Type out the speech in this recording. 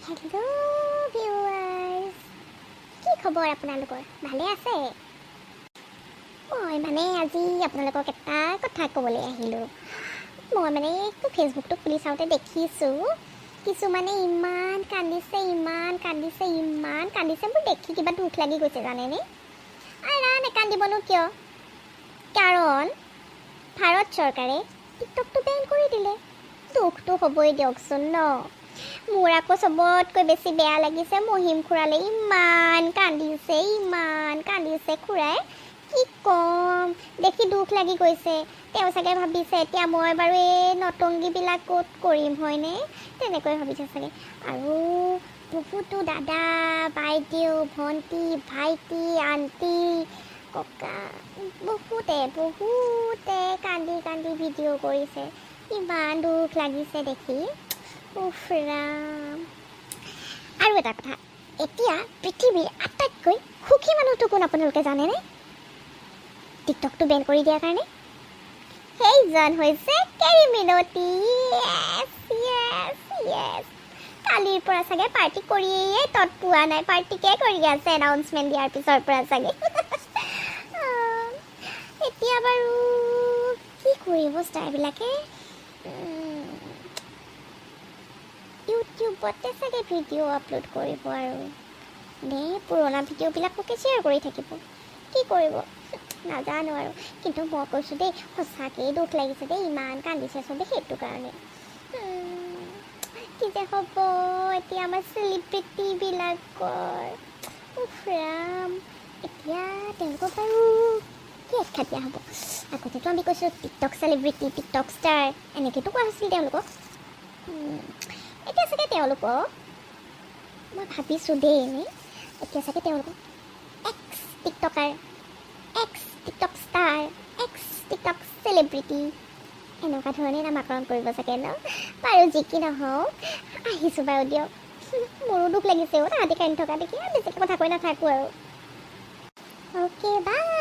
Hello' viewers, কি খবৰ আপোনালোকৰ? ভালে আছে? মই আজি আপোনালোকক এটা কথা ক'বলৈ আহিলোঁ। মই ফেচবুকটো খুলি চাওঁতে দেখিছোঁ কিছুমানে ইমান কান্দিছে, মোৰ দেখি কিবা দুখ লাগি গৈছে জানেনে? আৰু নেকান্দিবনো কিয়? কাৰণ ভাৰত চৰকাৰে টিকটকটো বেন কৰি দিলে। দুখটো হ'বই দিয়কচোন ন। মোৰ আকৌ চবতকৈ বেছি বেয়া লাগিছে মহিম খুৰালে ইমান কান্দিছে খুৰাই। কি ক'ম, দেখি দুখ লাগি গৈছে। তেওঁ চাগে ভাবিছে এতিয়া মই বাৰু এই নটংগীবিলাক ক'ত কৰিম হয়নে, তেনেকৈ ভাবিছে চাগে। আৰু বহুতো দাদা, বাইদেউ, ভণ্টি, ভাইটি, আণ্টি, ককা বহুতে কান্দি ভিডিঅ' কৰিছে। ইমান দুখ লাগিছে দেখি। উফ ৰাম। আৰু এটা কথা, এতিয়া পৃথিৱীৰ আটাইতকৈ সুখী মানুহটো কোন আপোনালোকে জানেনে? টিকটকটো বেন কৰি দিয়াৰ কাৰণে সেইজন হৈছে কেৰী মিনতি। য়েছ। কালিৰ পৰা চাগে পাৰ্টি কৰিয়েই তত পোৱা নাই। পাৰ্টিকে কৰি আছে এনাউন্সমেণ্ট দিয়াৰ পিছৰ পৰা চাগে। এতিয়া বাৰু কি কৰিব ষ্টাৰবিলাকে? ইউটিউবতে চাগে ভিডিঅ' আপলোড কৰিব আৰু নে পুৰণা ভিডিঅ'বিলাককে শ্বেয়াৰ কৰি থাকিব। কি কৰিব নাজানো আৰু। কিন্তু মই কৈছোঁ দেই, সঁচাকৈয়ে দুখ লাগিছে দেই, ইমান কান্দিছে চবে সেইটো কাৰণে। কি যে হ'ব এতিয়া আমাৰ চেলিব্ৰিটিবিলাকৰ। উফ ৰাম। এতিয়া তেওঁলোকক বাৰু কি আখ্যা দিয়া হ'ব? আগতেতো আমি কৈছোঁ টিকটক চেলিব্ৰিটি, টিকটক ষ্টাৰ এনেকৈতো কোৱা হৈছিল তেওঁলোকক। এতিয়া চাগে তেওঁলোকক মই ভাবিছোঁ দেই এনেই, এতিয়া চাগে তেওঁলোকক ex TikToker, ex TikTok star, ex TikTok celebrity এনেকুৱা ধৰণে নামাকৰণ কৰিব চাগে ন। বাৰু যি কি নহওক, আহিছোঁ বাৰু দিয়ক। মোৰো দুখ লাগিছে তাহাঁতি কান্দি থকা দেখি। বেছিকৈ কথা কৈ নাথাকোঁ আৰু। Okay bye.